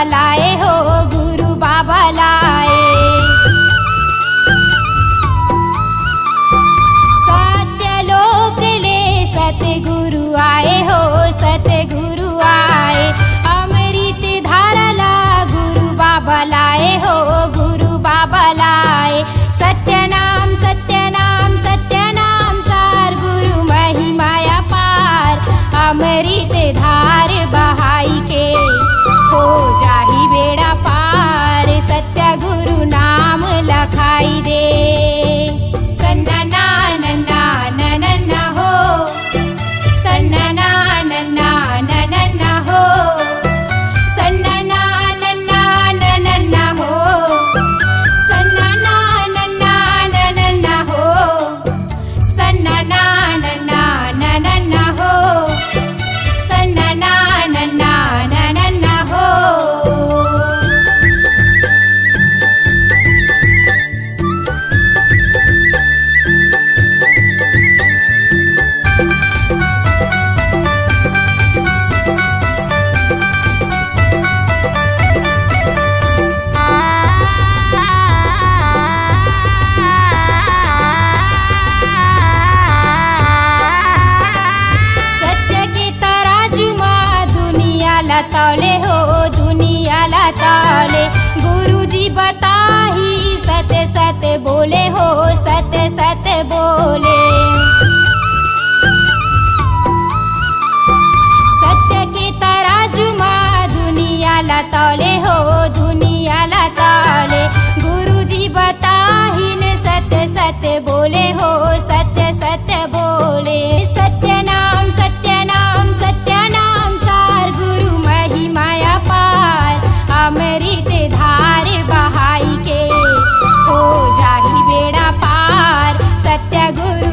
लाए हो गुरु बाबा लाए। सत्यलोक ले सतगुरु आए हो सतगुरु आए। अमृत धारा ला गुरु बाबा लाए हो गुरु बाबा लाए। सत्यनाम सत्यनाम सत्यनाम सार गुरु महिमाया पार। अमृत धार बहाई के हो जाही बेड़ा पार। सत्य गुरु नाम लखाई दे। सन्ना नन्ना नन्ना हो सन्ना नन्ना नन्ना हो सन्ना नन्ना नन्ना हो सन्ना नन्ना नन्ना हो सन्ना नन्ना नन्ना हो सन्ना नन्ना नन्ना हो। सत्य के तराजू माँ दुनिया ला तौले हो दुनिया ला तौले। गुरु जी बताही सत्य सत्य बोले हो सत्य सत्य बोले। सत्य के तराजू माँ दुनिया ला तौले हो दुनिया ला तौले। गुरु जी बताही ने सत्य सत्य बोले हो सत्य सत्य बोले। सत्यनाम सत्यनाम सत्यनाम सार गुरु महिमाया पार। अमृत धार बहाई के हो जाही बेड़ा पार। सत्य गुरु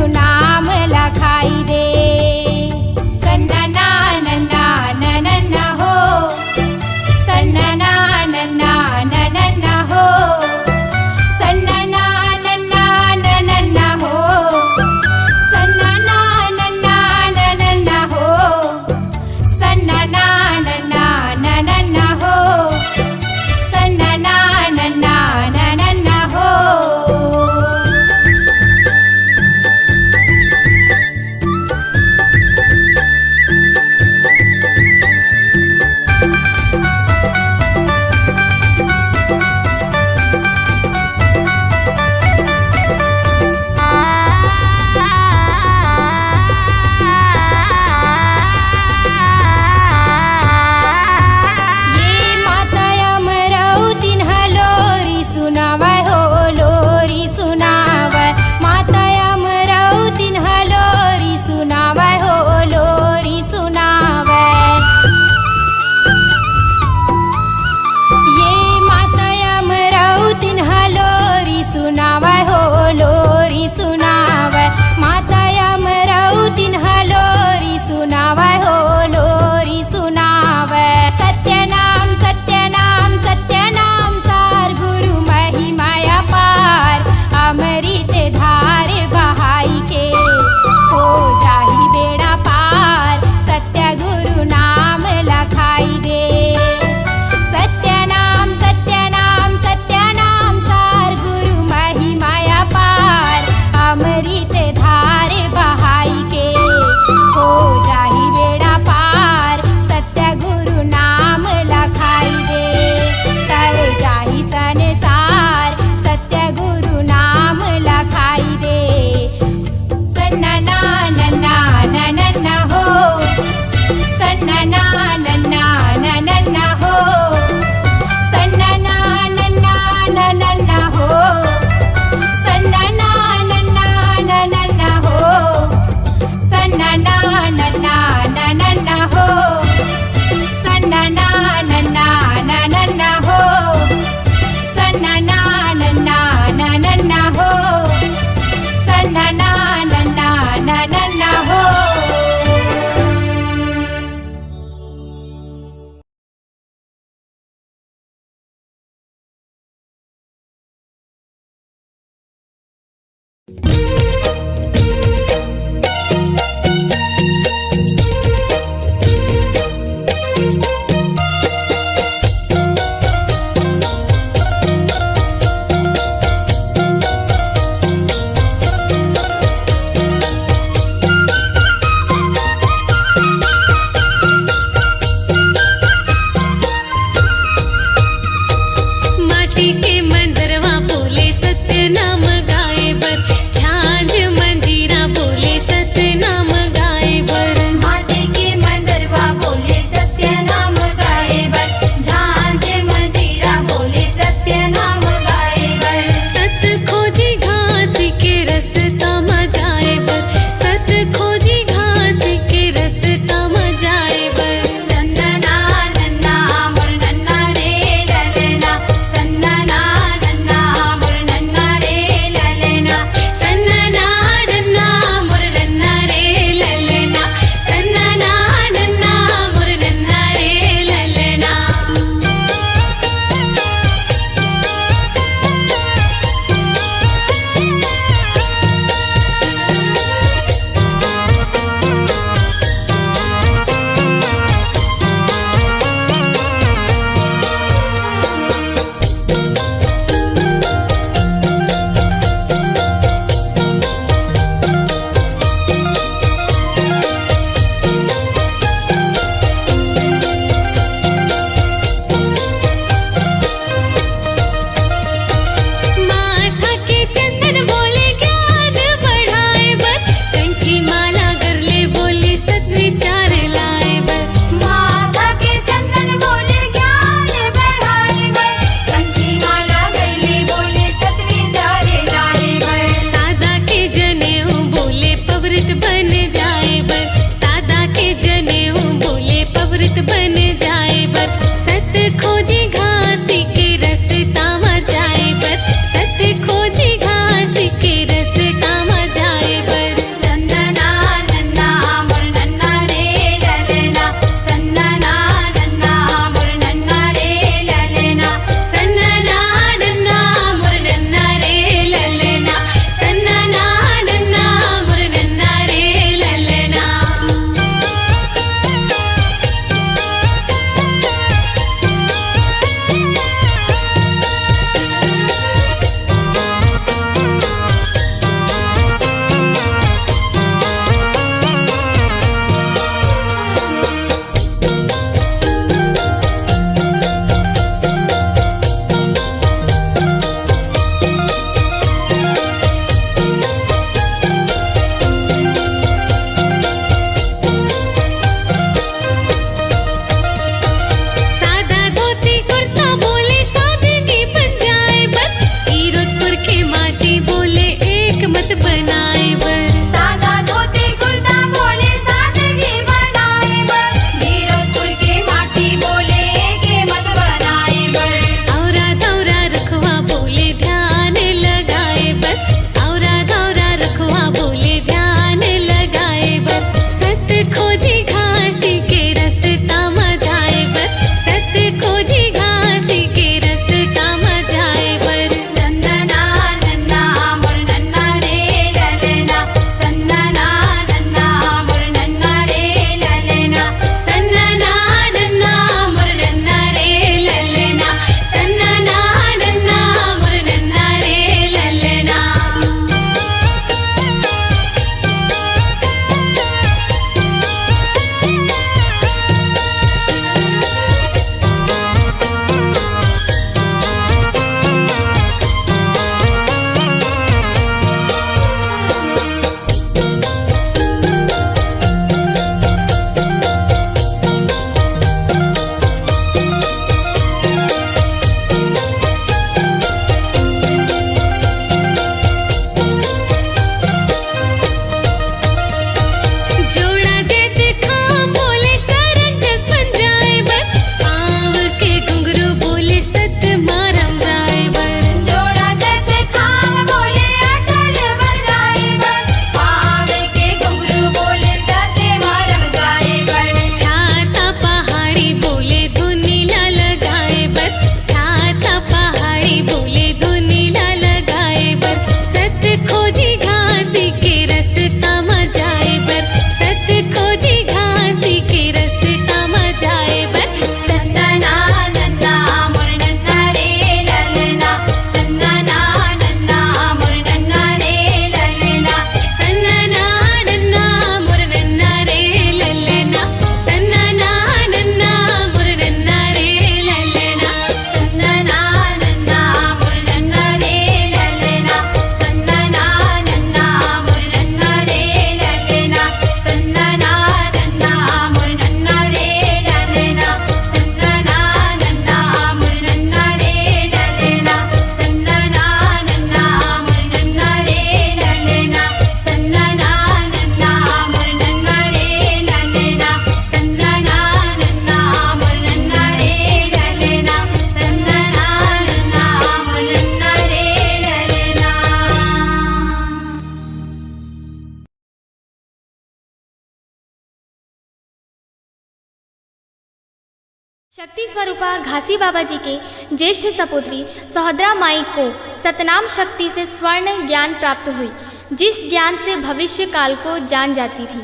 शक्ति स्वरूपा घासी बाबा जी के ज्येष्ठ सपुत्री सहोदरा माई को सतनाम शक्ति से स्वर्ण ज्ञान प्राप्त हुई, जिस ज्ञान से भविष्य काल को जान जाती थी।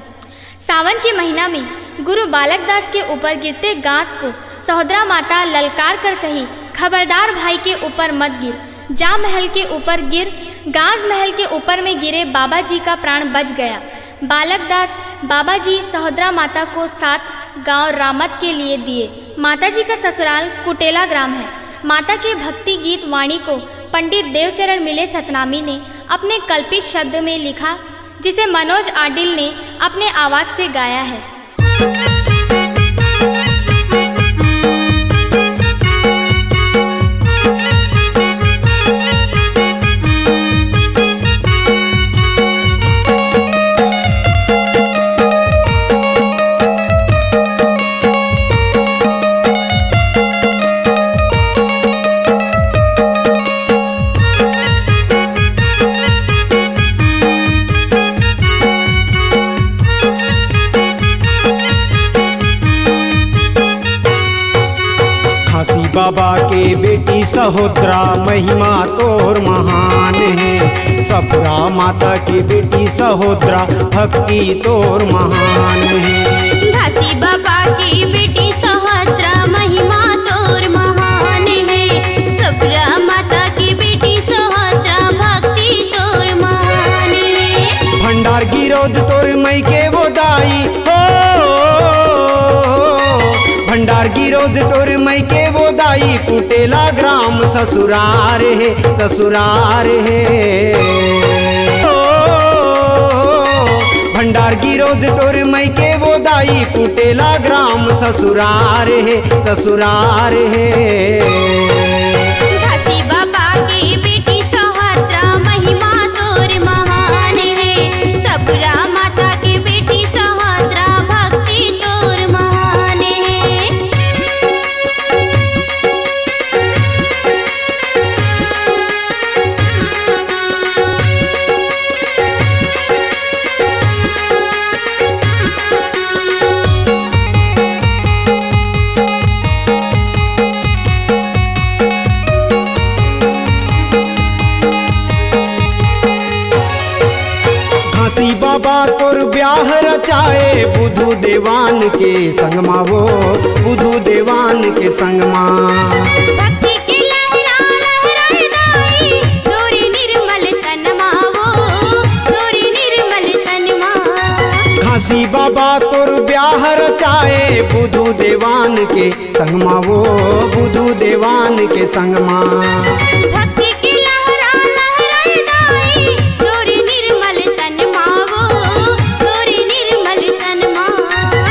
सावन के महीना में गुरु बालक दास के ऊपर गिरते गांस को सहोदरा माता ललकार कर कही, खबरदार भाई के ऊपर मत गिर, जा महल के ऊपर गिर। गांस महल के ऊपर में गिरे, बाबा जी का प्राण बच गया। बालक दास बाबा जी सहोदरा माता को 7 गांव रामत के लिए दिए। माता जी का ससुराल कुटेला ग्राम है। माता के भक्ति गीत वाणी को पंडित देवचरण मिले सतनामी ने अपने कल्पित शब्द में लिखा, जिसे मनोज आडिल ने अपने आवाज से गाया है। बाबा के बेटी सहोदरा महिमा तोर महान है। सपुरा माता की बेटी सहोदरा भक्ति तोर महान है। घासी बाबा की बेटी सहोदरा महिमा तोर महान है। सपुरा माता की बेटी सहोदरा भक्ति तोर महान है। भंडार गिरोध तोर मई के वो दाई हो, भंडार गिरोध तोर मई के वो दाई। कुटेला ग्राम ससुरार है, ससुरार है। भंडार गिरोध तोर मई के वो दाई। कुटेला ग्राम ससुरार है, ससुरार है। घासी बाबा की बेटी सहोदरा महिमा तोर महान है। सपुरा माता की बेटी सहोदरा भक्ति तोर महान है। घासी बाबा तोर ब्याह रचाए बुधु देवान के संगमा वो, बुधु देवान के संगमा। भक्ति की लहरा लहराए दाई, तोरी निर्मल तनमा वो, तोरी निर्मल तनमा। घासी बाबा तोर ब्याह रचाए बुधु देवान के संगमा वो, बुधु देवान के संगमा। भक्ति की लहरा लहराए दाई, तोरी निर्मल तनमा वो, तोरी निर्मल तनमा।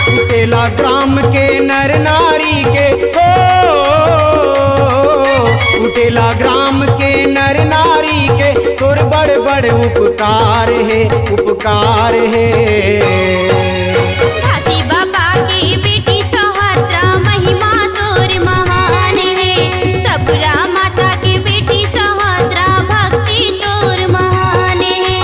कुटेला ग्राम के नर नारी के हो, कुटेला ग्राम के नर नारी के तोर बड़ बड़ उपकार है, उपकार है। घासी बाबा की बेटी सहोदरा महिमा तोर महान है। सपुरा माता की बेटी सहोदरा भक्ति तोर महान है।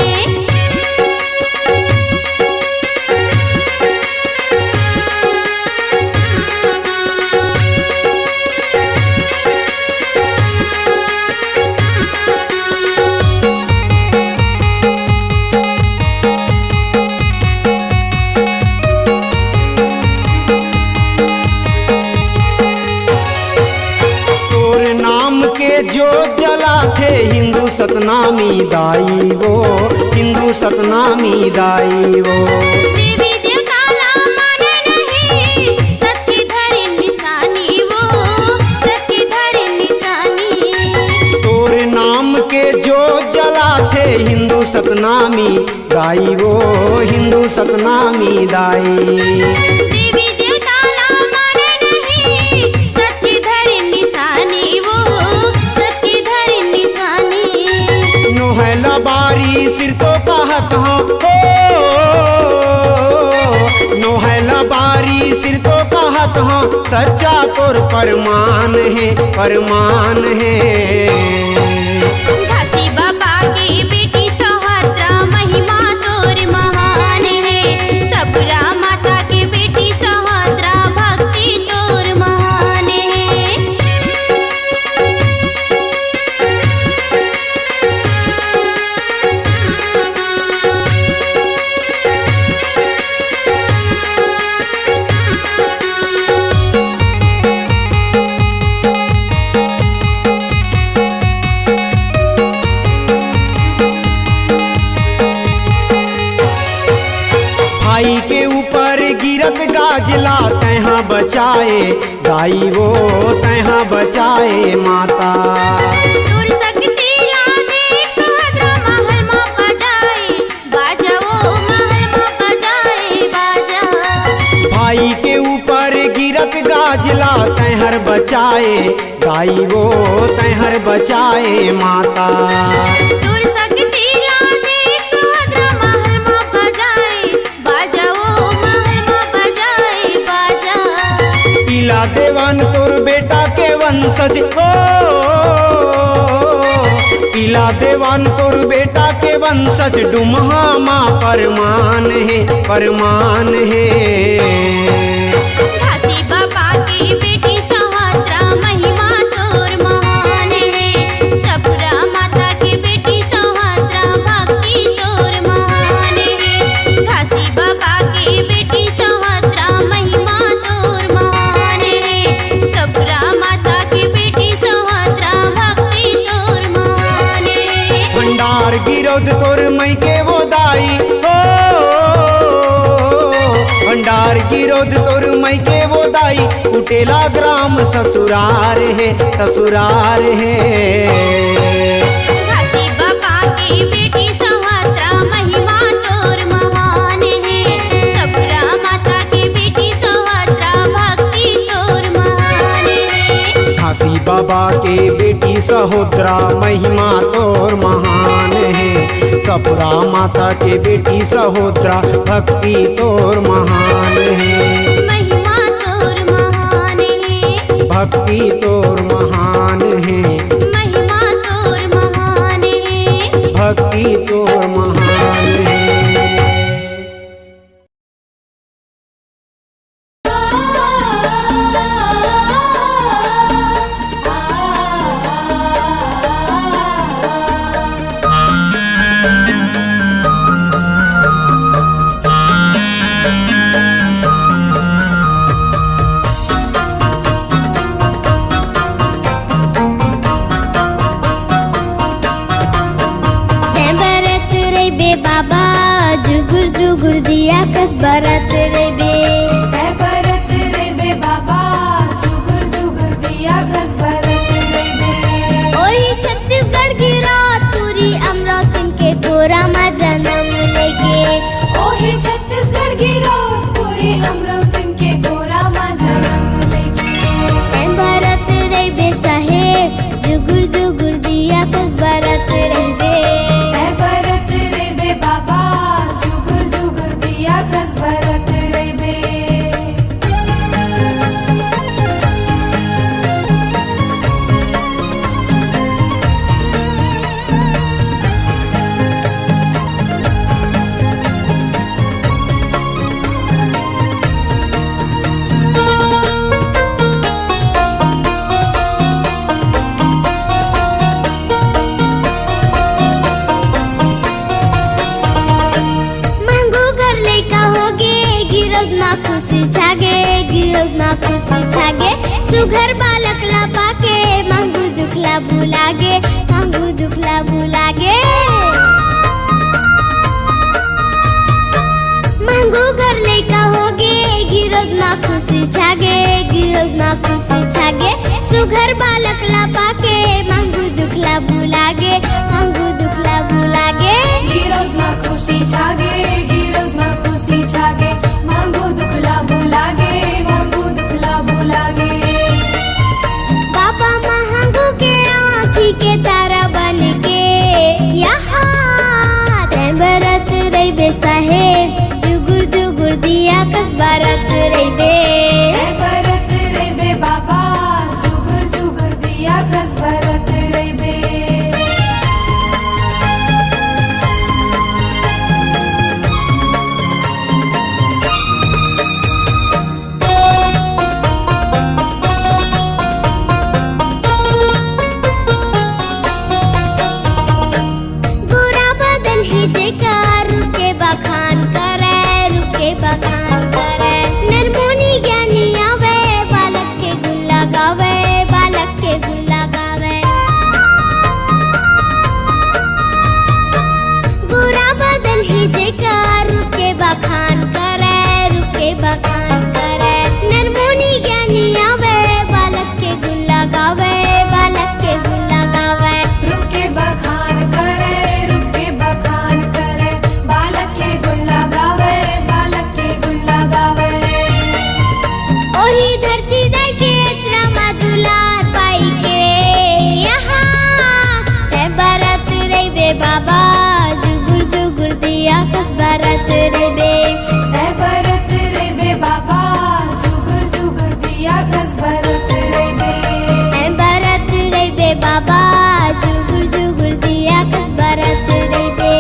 तोर नाम के जो जला थे हिंदू सतनामी दाई वो, हिंदू सतनामी दाई वो। देवी देवता ला माने नहीं, सत्य धरि निशानी वो, सत्य धरि निशानी। तोर नाम के जो जला थे हिंदू सतनामी दाई वो, हिंदू सतनामी दाई। देवी देवता ला माने नहीं, सत्य धरि निशानी वो, सत्य धरि निशानी। नोहला बारी सिर तो कहत हो, नोहला बारी सिर तो कहत हो। सच्चा तोर परमान है, परमान है। घासी बाबा की बेटी सहोदरा महिमा तोर महान है। सपुरा माता की बेटी सहोदरा भक्ति तोर महान ऊपर गिरत गाजला तैहा बचाए गाई वो तैहा बचाए माता। तोर शक्ति ला देख सुभद्रा महल में बजाए बाजा वो महल में बजाए बाजा। भाई के ऊपर गिरत गाजला तैहर बचाए गाई वो तैहर बचाए माता। तोर शक्ति ला देख सुभद्रा महल में बजाए बाजा वो महल में बजाए बाजा। पीला देवान तोर बेटा के वंशज हो, पीला देवान तोर बेटा के वंशज डुमहा माँ परमान है परमान है। घासी बाबा की बेटी सुभद्रा महिमा तोर महान है। सफरा माता की बेटी सुभद्रा भक्ति तोर महान है। घासी बाबा की बेटी सुभद्रा महिमा तोर महान है। सफरा माता की बेटी सुभद्रा भक्ति तोर महान है। भंडार गिरोध तोर मई के वो दाई हो, भंडार गिरोध तोर मई के वो दाई कुटेला ग्राम ससुरार है ससुरार है। घासी बाबा की बेटी सुभद्रा महिमा तोर महान है। सफरा माता की बेटी सुभद्रा भक्ति तोर महान है। घासी बाबा के बेटी सहोदरा महिमा तोर महान है। सपुरा माता के बेटी सहोदरा भक्ति तोर महान है। महिमा तोर महान है। भक्ति तोर महान है। महिमा तोर महान है। भक्ति तोर महान है। बरत रे बे बरत रे बे बाबा जुगुर जुगुर दिया कस बरत रे बे। ओही छत्तीसगढ़ की रात पूरी अमरावती के गोरा माँ जन्म लेके। ओही छत्तीसगढ़ की रात पूरी अमरावती के गोरा माँ जन्म लेके। बरत रे बे साहेब जुगुर जुगुर दिया कस बरत रे बे। बरत रे बे बाबा जुगुर जुगुर दिया कस बरत रे बे। मांगो घर लेका होगे गिरोद माँ खुशी छागे गिरोद माँ खुशी छागे। सुघर बालक ला पाके मांगू दुखला भुलागे मांगू दुखला भुलागे। मांगू घर लेका होगे गिरोद माँ खुशी छागे गिरोद माँ खुशी छागे। सुघर बालक ला पाके मांगू दुखला भुलागे मांगू दुखला भुलागे। गिरोद माँ खुशी छागे गिरोद माँ खुशी छागे। मांगो दुखला भुलागे मांगो दुखला भुलागे। बाबा महंगू के आँखी के तारा बन के यहाँ बरत रही बे साहेब जुगुर जुगुर दिया कस बरत रही बे। बरत रे बे बाबा जुगुर जुगुर दिया कस बरत रे बे। गोरा बदन ही जेका रुके बखान करे रुके बखान करे। नरमोनी ज्ञान कस भरत रे बे ऐ भरत रे बे बाबा जुगर जुगर दिया कस भरत रे बे ऐ भरत रे बे बाबा जुगुर जुगुर दिया कस भरत रे बे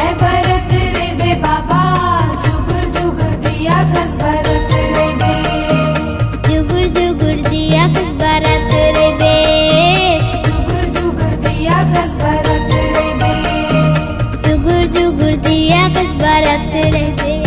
ऐ भरत रे बे बाबा जुगर जुगर दिया कस भरत रे बे जुगुर जुगुर दिया कस भरत रे बे जुगर जुगर दिया कस भरत रे बे जुगुर जुगुर दिया कस भरत रे बे।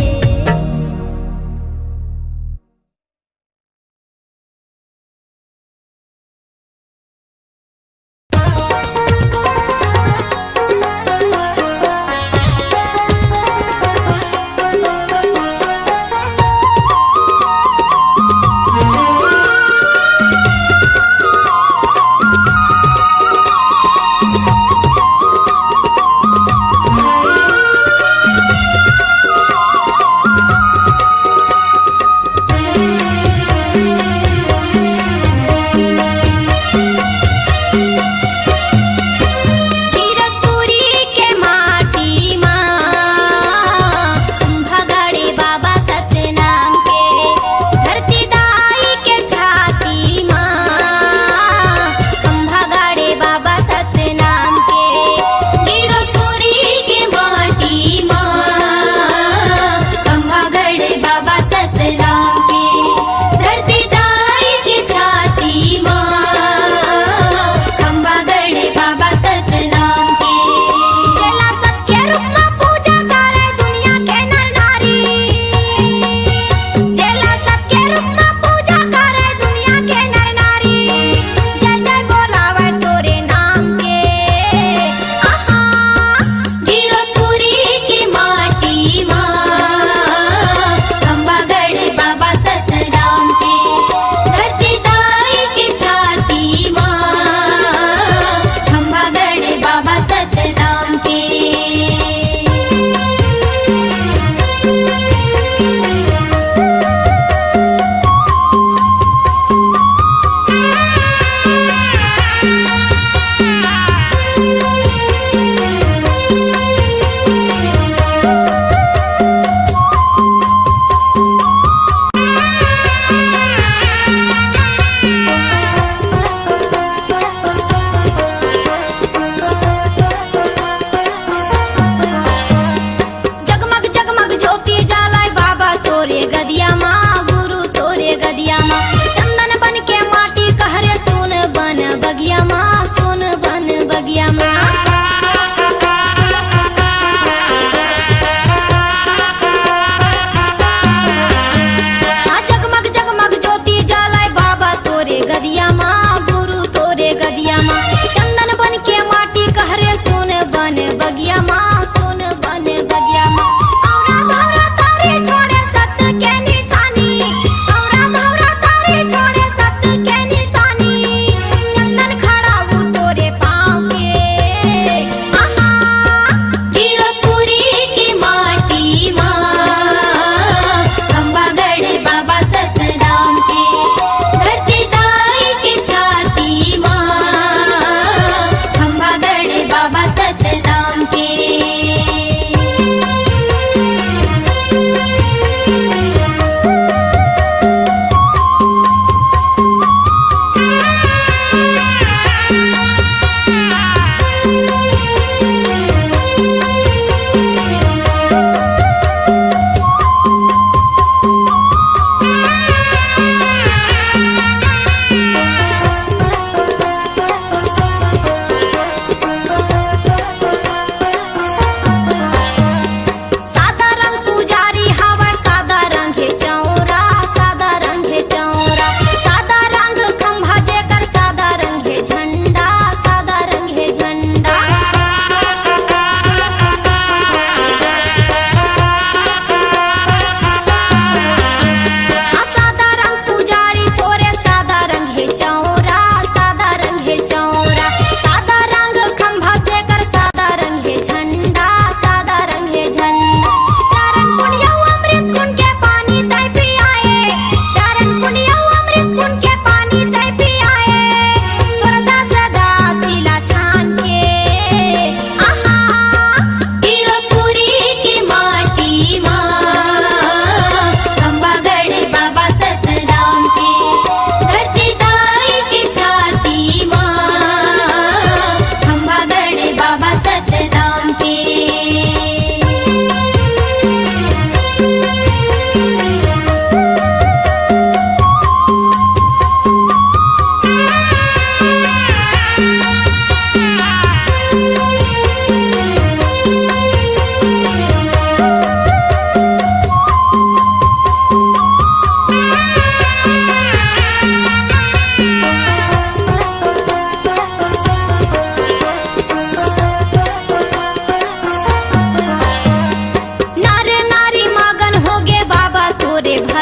बाबा सतनाम के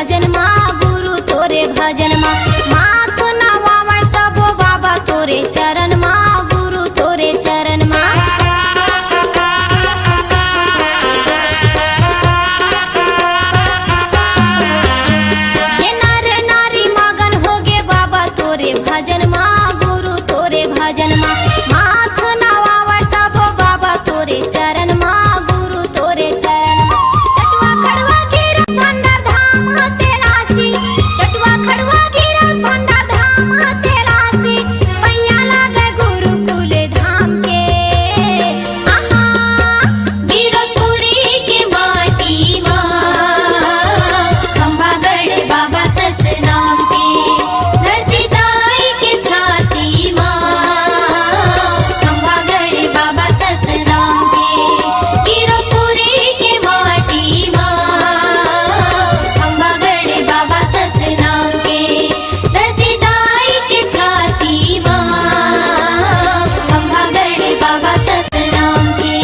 भजन माँ गुरु तोरे भजन माँ माथ नवावे सबो बाबा तोरे चरण माँ गुरु तोरे चरण माँ ये नर नारी मगन होगे बाबा तोरे भजन माँ गुरु तोरे भजन माँ माथ नवावे सबो बाबा तोरे चरण माँ गुरु तोरे चरण माँ चटवा खड़वा गिरा भंडार धाम तेलासी चटवा खड़वा गिरा भंडार धाम तेलासी पैया लागे गुरुकुल धाम के आहा वीरपुरी के माटी माँ खंभागढ़ बाबा सतनाम के धरती दाई के छाती माँ खंभागढ़ बाबा सतनाम के वीरपुरी के माटी माँ खंभागढ़ बाबा सतनाम के धरती दाई के छाती माँ खंभागढ़ बाबा सतनाम के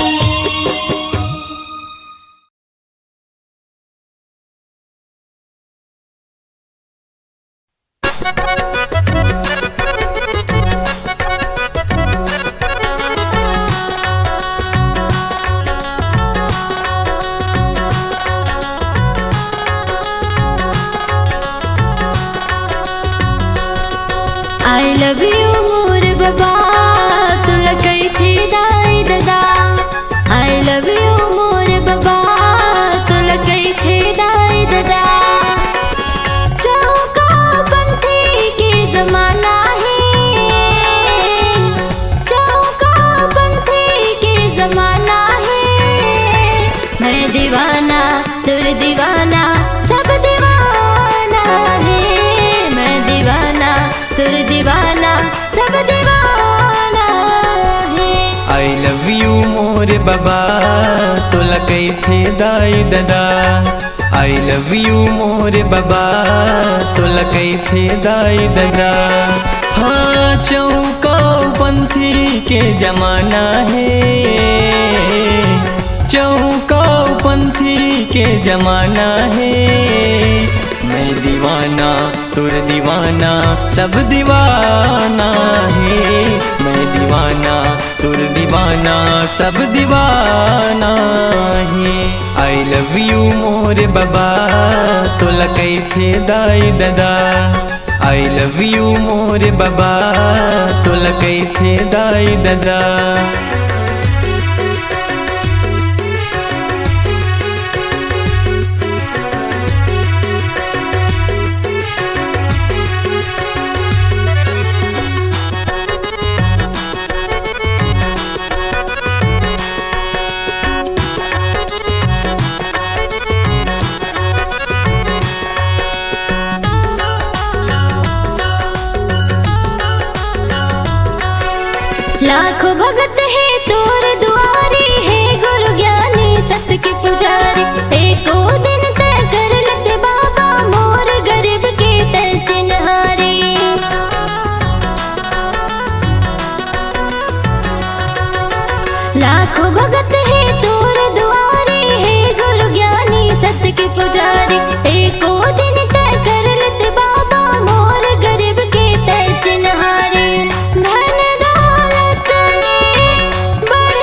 I love you मोर बाबा तुला कैथे दाई दादा I love you मोर बाबा तुला कैथे दाई दादा चौका पंथी के जमाना है चौका पंथी के जमाना है मैं दीवाना तुर दीवाना सब दीवाना है मैं दीवाना तुर दीवाना सब दीवाना है आई लव यू मोर बाबा तोला कैथे दाई दादा आई लव यू मोर बाबा तोला कैथे दाई दादा हाँ चौका पंथी के जमाना है चौका पंथी के जमाना है मैं दीवाना तुर दीवाना सब दीवाना है मैं दीवाना तुर दीवाना सब दीवाना है आई लव यू मोर बाबा तोला कैथे दाई दादा आई लव यू मोर बाबा तोला कैथे दाई दादा लाखों भगत है तोर दुआरी है गुरु ज्ञानी सत के पुजारी एको दिन तय कर लते बाबा मोर गरीब के तय चिन्हारी लाखों भगत है तोर दुआरी है गुरु ज्ञानी सत के पुजारी एको दिन तय कर लते बाबा मोर गरीब के तय चिन्हारी धन दौलत ने बढ़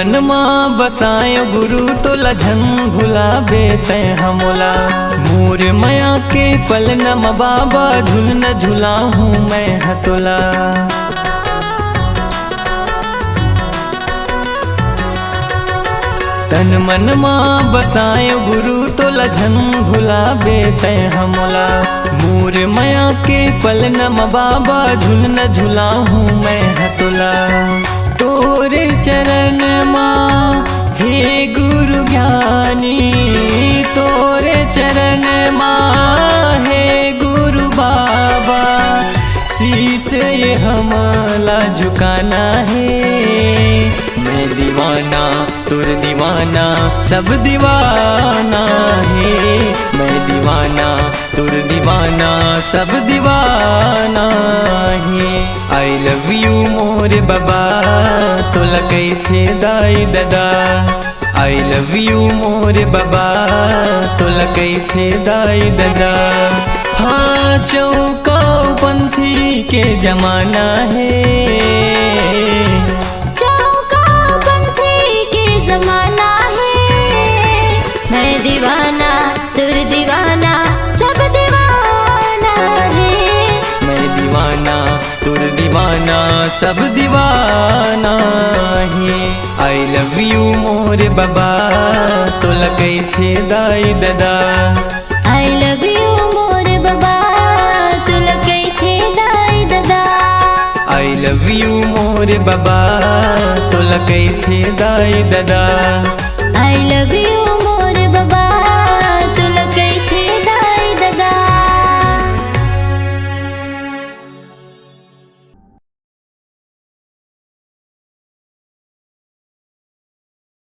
मन माँ बसाए गुरु तो लझन भुलाबे तै हमोला। मोर माया के पलनम बाबा झुल न झुला हूँ मैं हतोला। तन मन माँ बसाए गुरु तो लझन भुलाबे तै हमोला। मोर माया के पलनम बाबा झुल न झुला हूँ मैं हतोला। तोरे चरण माँ हे गुरु ज्ञानी, तोरे चरण माँ हे गुरु बाबा। शीश ये हमला झुकाना है, मैं दीवाना तुर दीवाना सब दीवाना है। मैं दीवाना तुर दीवाना सब दीवाना है। आई लव यू मोर बाबा तो लगे थे दाई दादा। आई लव यू मोर बाबा तो लगे थे दाई दादा। हाँ चौका पंथी के जमाना है, जमाना है। मैं दीवाना तुर दीवाना सब दीवाना है। मैं दीवाना तुर दीवाना सब दीवाना है। आई लव यू मोर बाबा तो लगे थे दाई दादा। आई लव यू मोर बाबा तो लगे थे दाई दादा। आई लव यू मोर बाबा तो लगे थे दाई दादा। I love you